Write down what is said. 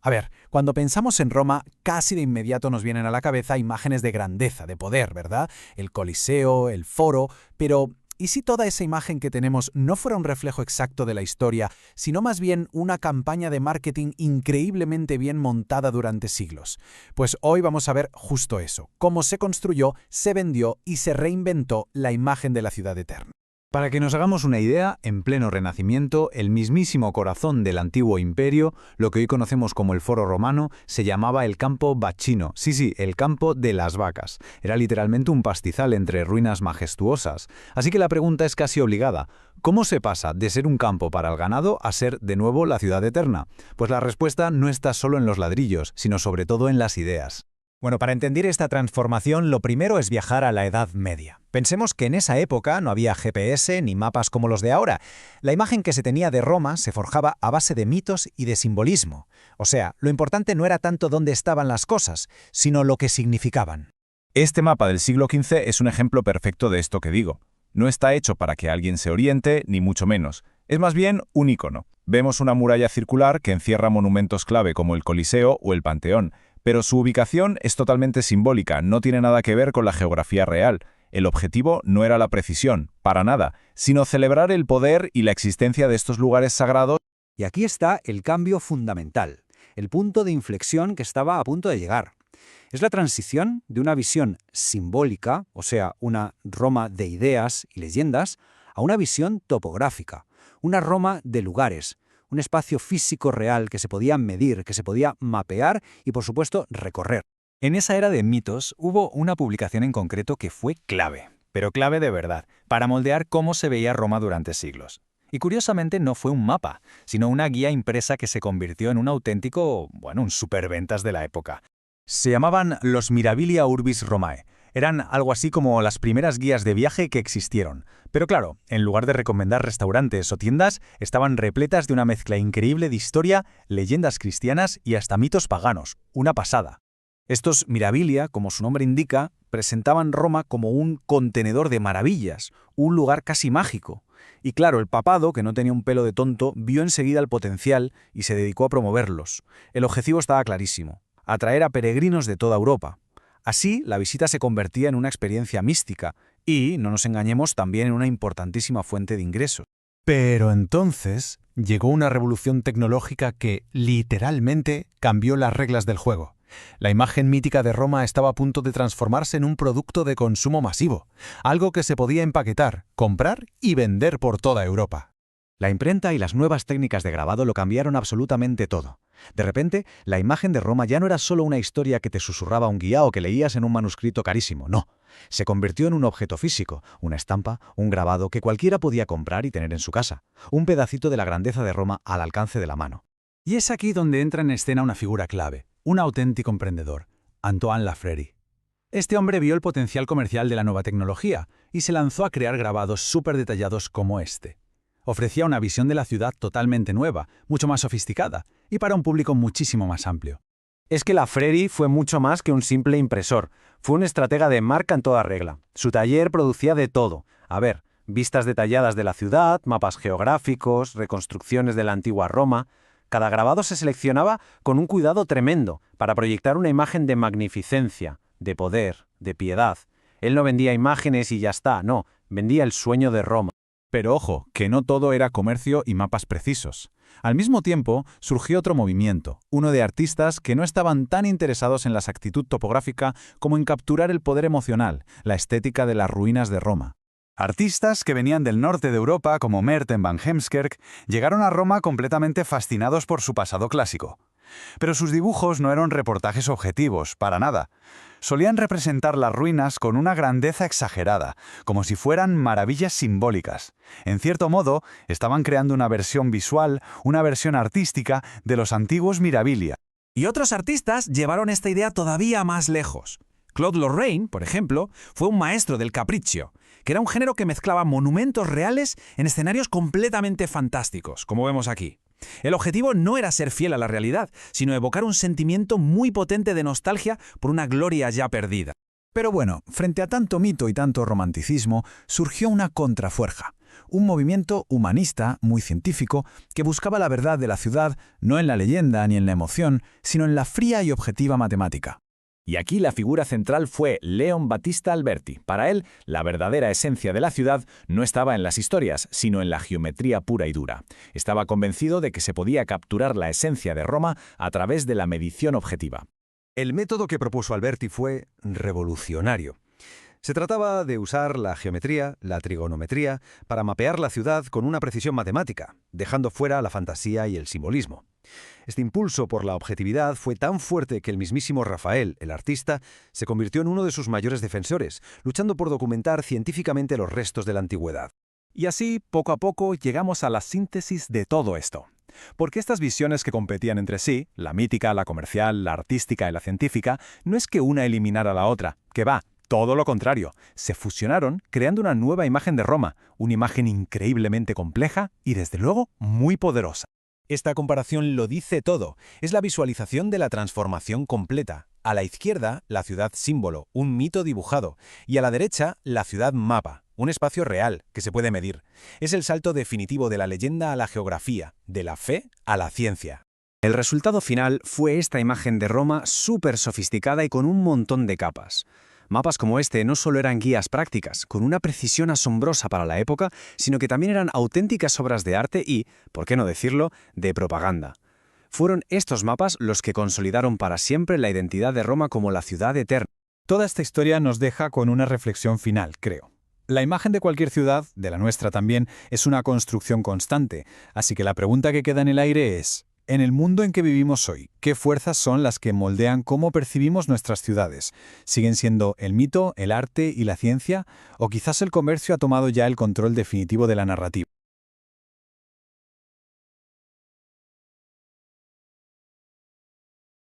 A ver, cuando pensamos en Roma, casi de inmediato nos vienen a la cabeza imágenes de grandeza, de poder, ¿verdad? El Coliseo, el Foro, pero ¿y si toda esa imagen que tenemos no fuera un reflejo exacto de la historia, sino más bien una campaña de marketing increíblemente bien montada durante siglos? Pues hoy vamos a ver justo eso, cómo se construyó, se vendió y se reinventó la imagen de la ciudad eterna. Para que nos hagamos una idea, en pleno Renacimiento, el mismísimo corazón del antiguo imperio, lo que hoy conocemos como el Foro Romano, se llamaba el Campo Bacchino. Sí, el campo de las vacas. Era literalmente un pastizal entre ruinas majestuosas. Así que la pregunta es casi obligada. ¿Cómo se pasa de ser un campo para el ganado a ser de nuevo la ciudad eterna? Pues la respuesta no está solo en los ladrillos, sino sobre todo en las ideas. Bueno, para entender esta transformación, lo primero es viajar a la Edad Media. Pensemos que en esa época no había GPS ni mapas como los de ahora. La imagen que se tenía de Roma se forjaba a base de mitos y de simbolismo. O sea, lo importante no era tanto dónde estaban las cosas, sino lo que significaban. Este mapa del siglo XV es un ejemplo perfecto de esto que digo. No está hecho para que alguien se oriente, ni mucho menos. Es más bien un icono. Vemos una muralla circular que encierra monumentos clave como el Coliseo o el Panteón, pero su ubicación es totalmente simbólica, no tiene nada que ver con la geografía real. El objetivo no era la precisión, para nada, sino celebrar el poder y la existencia de estos lugares sagrados. Y aquí está el cambio fundamental, el punto de inflexión que estaba a punto de llegar. Es la transición de una visión simbólica, o sea, una Roma de ideas y leyendas, a una visión topográfica, una Roma de lugares, un espacio físico real que se podía medir, que se podía mapear y, por supuesto, recorrer. En esa era de mitos hubo una publicación en concreto que fue clave, pero clave de verdad, para moldear cómo se veía Roma durante siglos. Y curiosamente no fue un mapa, sino una guía impresa que se convirtió en un auténtico, un superventas de la época. Se llamaban los Mirabilia Urbis Romae. Eran algo así como las primeras guías de viaje que existieron. Pero claro, en lugar de recomendar restaurantes o tiendas, estaban repletas de una mezcla increíble de historia, leyendas cristianas y hasta mitos paganos. Una pasada. Estos Mirabilia, como su nombre indica, presentaban Roma como un contenedor de maravillas, un lugar casi mágico. Y claro, el papado, que no tenía un pelo de tonto, vio enseguida el potencial y se dedicó a promoverlos. El objetivo estaba clarísimo: atraer a peregrinos de toda Europa. Así, la visita se convertía en una experiencia mística y, no nos engañemos, también en una importantísima fuente de ingresos. Pero entonces llegó una revolución tecnológica que, literalmente, cambió las reglas del juego. La imagen mítica de Roma estaba a punto de transformarse en un producto de consumo masivo, algo que se podía empaquetar, comprar y vender por toda Europa. La imprenta y las nuevas técnicas de grabado lo cambiaron absolutamente todo. De repente, la imagen de Roma ya no era solo una historia que te susurraba un guía o que leías en un manuscrito carísimo, no. Se convirtió en un objeto físico, una estampa, un grabado que cualquiera podía comprar y tener en su casa. Un pedacito de la grandeza de Roma al alcance de la mano. Y es aquí donde entra en escena una figura clave, un auténtico emprendedor, Antoine Lafreri. Este hombre vio el potencial comercial de la nueva tecnología y se lanzó a crear grabados súper detallados como este. Ofrecía una visión de la ciudad totalmente nueva, mucho más sofisticada y para un público muchísimo más amplio. Es que Lafreri fue mucho más que un simple impresor. Fue un estratega de marca en toda regla. Su taller producía de todo. A ver, vistas detalladas de la ciudad, mapas geográficos, reconstrucciones de la antigua Roma. Cada grabado se seleccionaba con un cuidado tremendo para proyectar una imagen de magnificencia, de poder, de piedad. Él no vendía imágenes y ya está, no, vendía el sueño de Roma. Pero ojo, que no todo era comercio y mapas precisos. Al mismo tiempo, surgió otro movimiento, uno de artistas que no estaban tan interesados en la exactitud topográfica como en capturar el poder emocional, la estética de las ruinas de Roma. Artistas que venían del norte de Europa, como Merten van Heemskerk, llegaron a Roma completamente fascinados por su pasado clásico. Pero sus dibujos no eran reportajes objetivos, para nada. Solían representar las ruinas con una grandeza exagerada, como si fueran maravillas simbólicas. En cierto modo, estaban creando una versión visual, una versión artística de los antiguos Mirabilia. Y otros artistas llevaron esta idea todavía más lejos. Claude Lorrain, por ejemplo, fue un maestro del capriccio, que era un género que mezclaba monumentos reales en escenarios completamente fantásticos, como vemos aquí. El objetivo no era ser fiel a la realidad, sino evocar un sentimiento muy potente de nostalgia por una gloria ya perdida. Pero bueno, frente a tanto mito y tanto romanticismo, surgió una contrafuerza. Un movimiento humanista, muy científico, que buscaba la verdad de la ciudad no en la leyenda ni en la emoción, sino en la fría y objetiva matemática. Y aquí la figura central fue Leon Battista Alberti. Para él, la verdadera esencia de la ciudad no estaba en las historias, sino en la geometría pura y dura. Estaba convencido de que se podía capturar la esencia de Roma a través de la medición objetiva. El método que propuso Alberti fue revolucionario. Se trataba de usar la geometría, la trigonometría, para mapear la ciudad con una precisión matemática, dejando fuera la fantasía y el simbolismo. Este impulso por la objetividad fue tan fuerte que el mismísimo Rafael, el artista, se convirtió en uno de sus mayores defensores, luchando por documentar científicamente los restos de la antigüedad. Y así, poco a poco, llegamos a la síntesis de todo esto. Porque estas visiones que competían entre sí, la mítica, la comercial, la artística y la científica, no es que una eliminara a la otra, que va, todo lo contrario, se fusionaron creando una nueva imagen de Roma, una imagen increíblemente compleja y desde luego muy poderosa. Esta comparación lo dice todo, es la visualización de la transformación completa. A la izquierda, la ciudad símbolo, un mito dibujado, y a la derecha, la ciudad mapa, un espacio real que se puede medir. Es el salto definitivo de la leyenda a la geografía, de la fe a la ciencia. El resultado final fue esta imagen de Roma súper sofisticada y con un montón de capas. Mapas como este no solo eran guías prácticas, con una precisión asombrosa para la época, sino que también eran auténticas obras de arte y, por qué no decirlo, de propaganda. Fueron estos mapas los que consolidaron para siempre la identidad de Roma como la ciudad eterna. Toda esta historia nos deja con una reflexión final, creo. La imagen de cualquier ciudad, de la nuestra también, es una construcción constante, así que la pregunta que queda en el aire es: en el mundo en que vivimos hoy, ¿qué fuerzas son las que moldean cómo percibimos nuestras ciudades? ¿Siguen siendo el mito, el arte y la ciencia? ¿O quizás el comercio ha tomado ya el control definitivo de la narrativa?